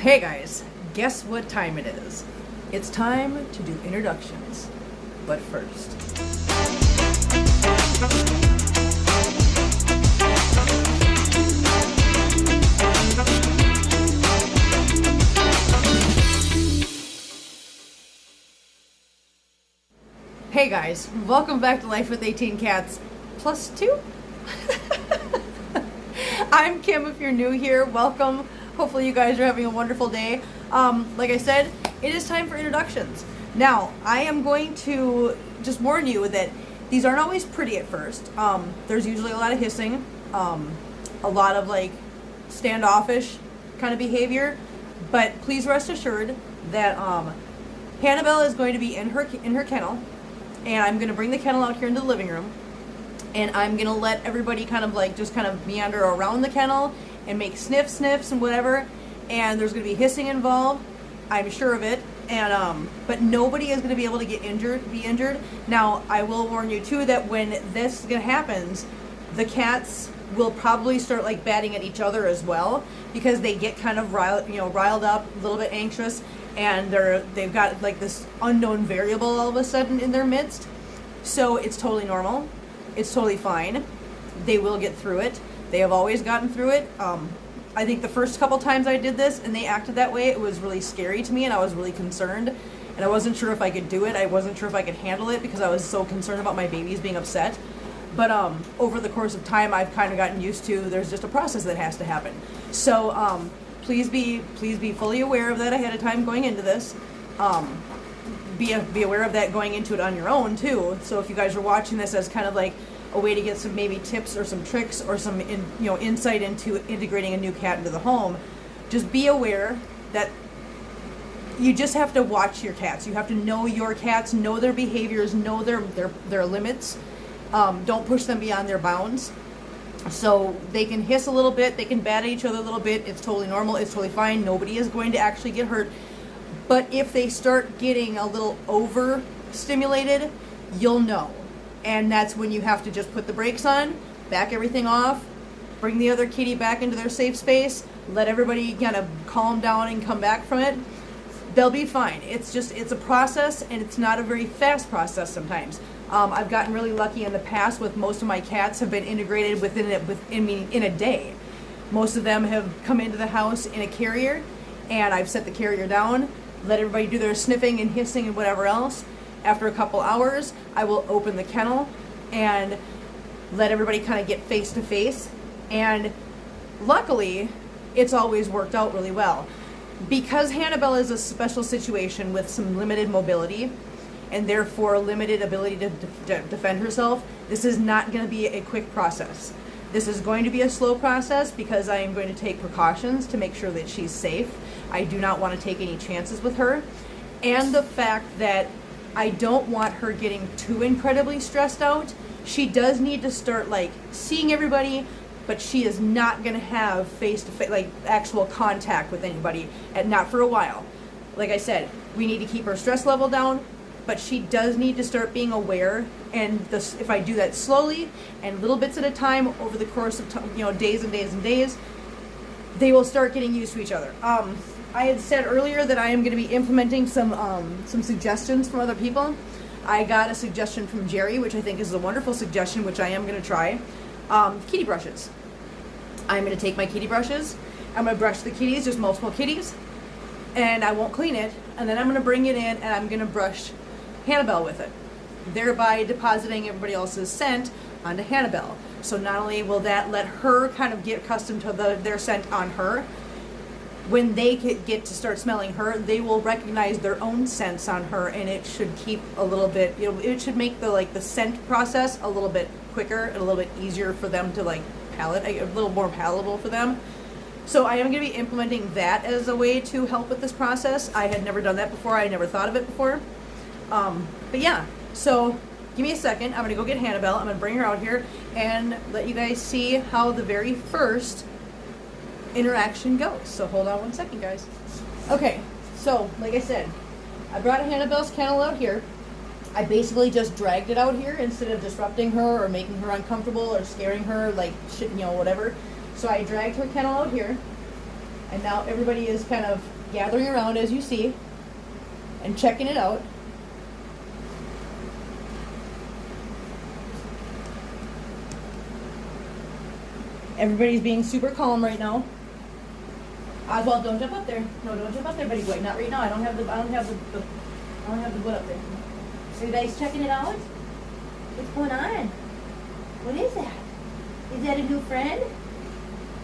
Hey guys, guess what time it is? It's time to do introductions. But first, hey guys, welcome back to Life with 18 Cats plus 2. I'm Kim. If you're new here, welcome. Hopefully you guys are having a wonderful day. Like I said, it is time for introductions. Now, I am going to just warn you that these aren't always pretty at first. There's usually a lot of hissing, a lot of like standoffish kind of behavior, but please rest assured that Hanna-Belle is going to be in her kennel, and I'm going to bring the kennel out here into the living room, and I'm going to let everybody kind of meander around the kennel and make sniffs and whatever, and there's going to be hissing involved, I'm sure of it, and but nobody is going to be able to be injured. Now, I will warn you too that when this happens, the cats will probably start like batting at each other as well, because they get kind of riled up, a little bit anxious, and they've got like this unknown variable all of a sudden in their midst. So it's totally normal. It's totally fine. They will get through it. They have always gotten through it. I think the first couple times I did this and they acted that way, it was really scary to me, and I was really concerned, and I wasn't sure if I could do it. I wasn't sure if I could handle it because I was so concerned about my babies being upset. But over the course of time, I've kind of gotten used to, there's just a process that has to happen. So please be fully aware of that ahead of time going into this. Be aware of that going into it on your own too. So if you guys are watching this as kind of like a way to get some maybe tips or some tricks or some insight into integrating a new cat into the home, just be aware that you just have to watch your cats. You have to know your cats, know their behaviors, know their limits. Don't push them beyond their bounds. So they can hiss a little bit, they can bat at each other a little bit. It's totally normal, it's totally fine. Nobody is going to actually get hurt. But if they start getting a little overstimulated, you'll know. And that's when you have to just put the brakes on, back everything off, bring the other kitty back into their safe space, let everybody kind of calm down and come back from it. They'll be fine. It's a process, and it's not a very fast process sometimes. I've gotten really lucky in the past with most of my cats have been integrated in a day. Most of them have come into the house in a carrier, and I've set the carrier down, let everybody do their sniffing and hissing and whatever else. After a couple hours, I will open the kennel and let everybody kind of get face to face. And luckily, it's always worked out really well. Because Hanna-Belle is a special situation with some limited mobility and therefore limited ability to defend herself, this is not going to be a quick process. This is going to be a slow process because I am going to take precautions to make sure that she's safe. I do not want to take any chances with her. And the fact that I don't want her getting too incredibly stressed out. She does need to start like seeing everybody, but she is not going to have face-to-face, like actual contact with anybody, and not for a while. Like I said, we need to keep her stress level down, but she does need to start being aware. And if I do that slowly and little bits at a time over the course of days and days and days, they will start getting used to each other. I had said earlier that I am going to be implementing some suggestions from other people. I got a suggestion from Jerry, which I think is a wonderful suggestion, which I am going to try. Kitty brushes. I'm going to take my kitty brushes. I'm going to brush the kitties, just multiple kitties, and I won't clean it. And then I'm going to bring it in and I'm going to brush Hanna-Belle with it, thereby depositing everybody else's scent onto Hanna-Belle. So not only will that let her kind of get accustomed to their scent on her, when they get to start smelling her, they will recognize their own scents on her, and it should keep a little bit, it should make the scent process a little bit quicker and a little bit easier for them to a little more palatable for them. So I am going to be implementing that as a way to help with this process. I had never done that before. I never thought of it before. But yeah, so give me a second. I'm going to go get Hanna-Belle. I'm going to bring her out here and let you guys see how the very first interaction goes. So hold on one second, guys. Okay, so like I said, I brought Hanna-Belle's kennel out here. I basically just dragged it out here instead of disrupting her or making her uncomfortable or scaring her, like shit, whatever. So I dragged her kennel out here. I And now everybody is kind of gathering around, as you see, and checking it out. Everybody's being super calm right now. Oswald, don't jump up there. No, don't jump up there, buddy boy. Not right now. I don't have the wood up there. Are you guys checking it out? What's going on? What is that? Is that a new friend?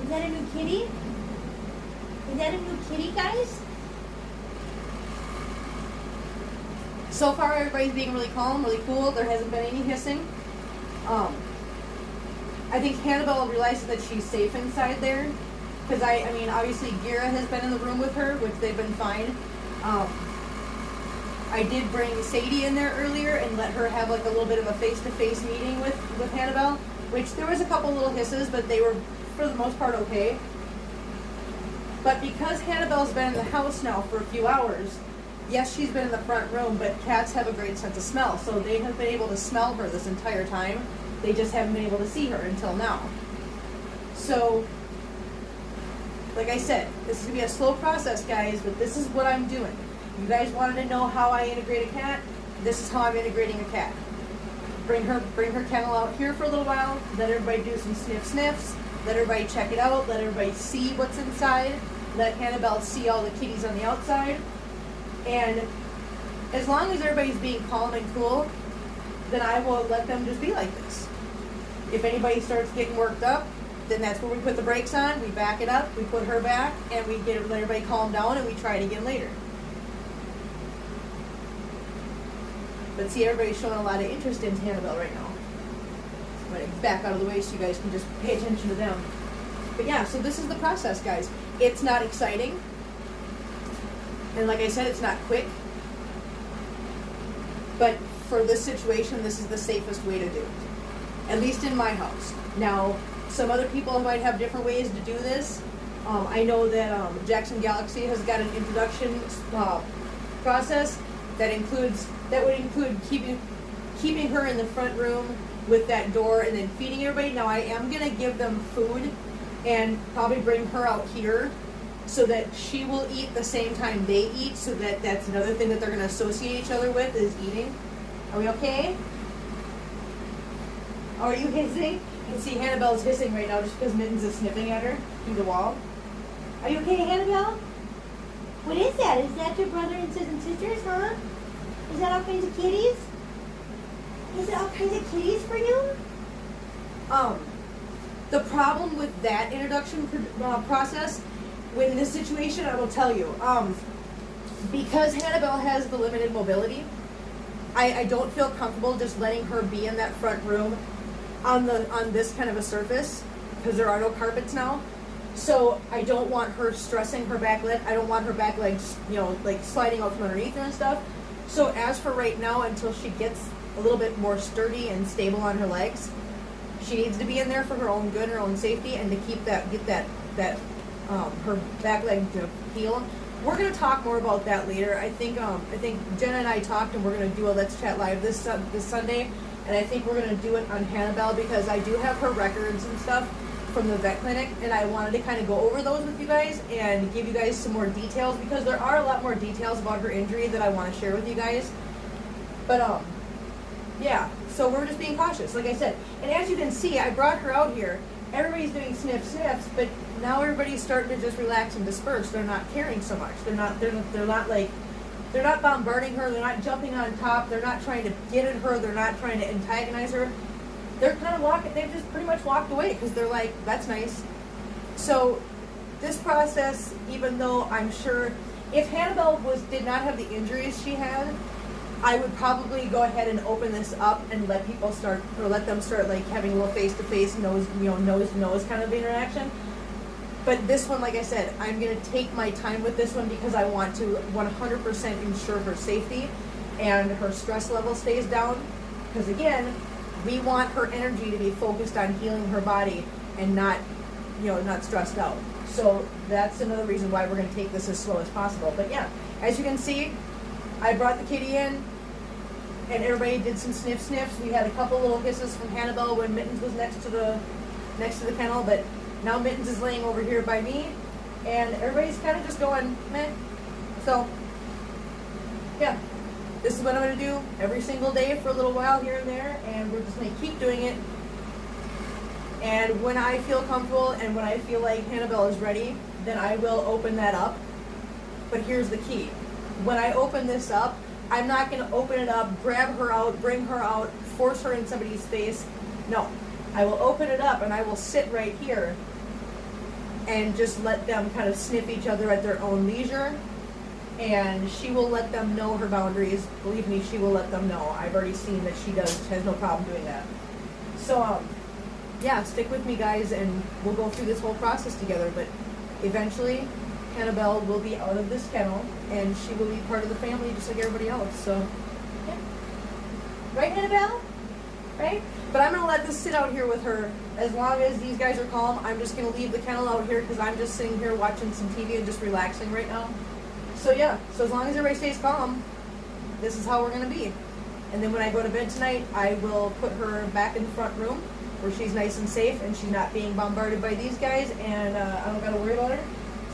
Is that a new kitty? Is that a new kitty, guys? So far, everybody's being really calm, really cool. There hasn't been any hissing. I think Hanna-Belle realizes that she's safe inside there. Because I mean, obviously, Gira has been in the room with her, which they've been fine. I did bring Sadie in there earlier and let her have like a little bit of a face-to-face meeting with Hanna-Belle, which there was a couple little hisses, but they were, for the most part, okay. But because Hanna-Belle's been in the house now for a few hours, yes, she's been in the front room, but cats have a great sense of smell, so they have been able to smell her this entire time. They just haven't been able to see her until now. So, like I said, this is going to be a slow process, guys, but this is what I'm doing. You guys wanted to know how I integrate a cat? This is how I'm integrating a cat. Bring her kennel out here for a little while, let everybody do some sniffs, let everybody check it out, let everybody see what's inside, let Hanna-Belle see all the kitties on the outside, and as long as everybody's being calm and cool, then I will let them just be like this. If anybody starts getting worked up, then that's where we put the brakes on, we back it up, we put her back, and we let everybody calm down, and we try it again later. But see, everybody's showing a lot of interest in Hanna-Belle right now. I'm going to back out of the way so you guys can just pay attention to them. But yeah, so this is the process, guys. It's not exciting. And like I said, it's not quick. But for this situation, this is the safest way to do it. At least in my house. Now, some other people might have different ways to do this. I know that Jackson Galaxy has got an introduction process that would include keeping her in the front room with that door and then feeding everybody. Now I am gonna give them food and probably bring her out here so that she will eat the same time they eat, so that's another thing that they're gonna associate each other with is eating. Are we okay? Are you hissing? You can see Hanna-Belle's hissing right now just because Mittens is sniffing at her through the wall. Are you okay, Hanna-Belle? What is that? Is that your brother and sisters, huh? Is that all kinds of kitties? Is it all kinds of kitties for you? The problem with that introduction process, in this situation, I will tell you, because Hanna-Belle has the limited mobility, I don't feel comfortable just letting her be in that front room on this kind of a surface, because there are no carpets now. So I don't want her stressing her back leg. I don't want her back legs, like sliding out from underneath her and stuff. So as for right now, until she gets a little bit more sturdy and stable on her legs, she needs to be in there for her own good, her own safety, and to get her back leg to heal. We're gonna talk more about that later. I think Jenna and I talked, and we're gonna do a Let's Chat Live this Sunday, and I think we're gonna do it on Hanna-Belle because I do have her records and stuff from the vet clinic, and I wanted to kind of go over those with you guys and give you guys some more details because there are a lot more details about her injury that I want to share with you guys. But yeah, so we're just being cautious, like I said. And as you can see, I brought her out here. Everybody's doing sniffs, but now everybody's starting to just relax and disperse. They're not caring so much. They're not bombarding her. They're not jumping on top. They're not trying to get at her. They're not trying to antagonize her. They're kind of walking, they've just pretty much walked away because they're like, that's nice. So this process, even though I'm sure if Hanna-Belle did not have the injuries she had, I would probably go ahead and open this up and let them start like having a little face-to-face, nose-to-nose kind of interaction. But this one, like I said, I'm going to take my time with this one because I want to 100% ensure her safety and her stress level stays down. Because again, we want her energy to be focused on healing her body and not stressed out. So that's another reason why we're going to take this as slow as possible. But yeah, as you can see, I brought the kitty in, and everybody did some sniffs. We had a couple little hisses from Hanna-Belle when Mittens was next to the kennel, but now Mittens is laying over here by me, and everybody's kind of just going, meh. So, yeah, this is what I'm going to do every single day for a little while here and there, and we're just going to keep doing it. And when I feel comfortable and when I feel like Hanna-Belle is ready, then I will open that up. But here's the key. When I open this up, I'm not going to open it up, grab her out, bring her out, force her in somebody's face. No. I will open it up and I will sit right here and just let them kind of sniff each other at their own leisure. And she will let them know her boundaries. Believe me, she will let them know. I've already seen that she has no problem doing that. So, yeah, stick with me, guys, and we'll go through this whole process together. But eventually, Hanna-Belle will be out of this kennel, and she will be part of the family just like everybody else. So, yeah. Right, Hanna-Belle? Right? But I'm going to let this sit out here with her. As long as these guys are calm, I'm just going to leave the kennel out here because I'm just sitting here watching some TV and just relaxing right now. So yeah, so as long as everybody stays calm, this is how we're going to be. And then when I go to bed tonight, I will put her back in the front room where she's nice and safe and she's not being bombarded by these guys, and I don't got to worry about her.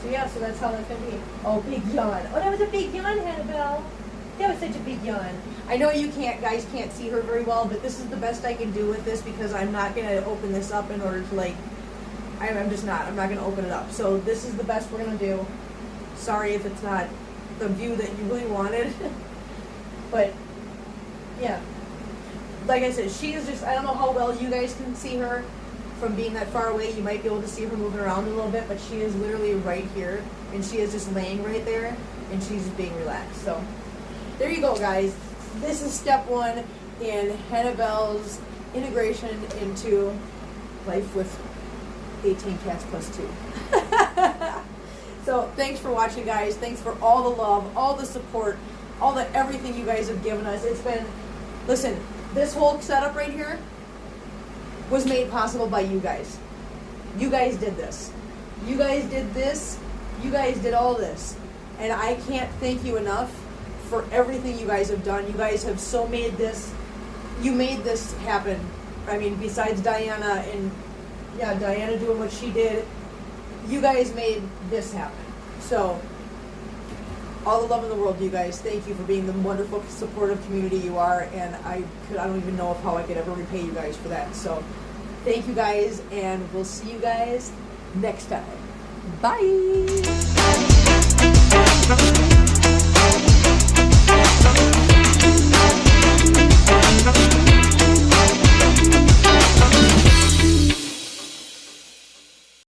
So yeah, so that's how that's going to be. Oh, big yawn. Oh, that was a big yawn, Hanna-Belle. That was such a big yawn. I know you guys can't see her very well, but this is the best I can do with this because I'm not going to open this up in order to I'm just not. I'm not going to open it up. So this is the best we're going to do. Sorry if it's not the view that you really wanted. But, yeah. Like I said, she is just, I don't know how well you guys can see her from being that far away. You might be able to see her moving around a little bit, but she is literally right here. And she is just laying right there, and she's just being relaxed. So, there you go, guys. This is step one in Hanna-Belle's integration into life with 18 cats plus 2. So thanks for watching, guys. Thanks for all the love, all the support, everything you guys have given us. It's been, listen, this whole setup right here was made possible by you guys. You guys did this. You guys did this. You guys did all this. And I can't thank you enough for everything you guys have done. You guys have so made this, you made this happen. I mean, besides Diana and, yeah, Diana doing what she did, you guys made this happen. So, all the love in the world to you guys. Thank you for being the wonderful, supportive community you are, and I don't even know how I could ever repay you guys for that. So, thank you guys, and we'll see you guys next time. Bye!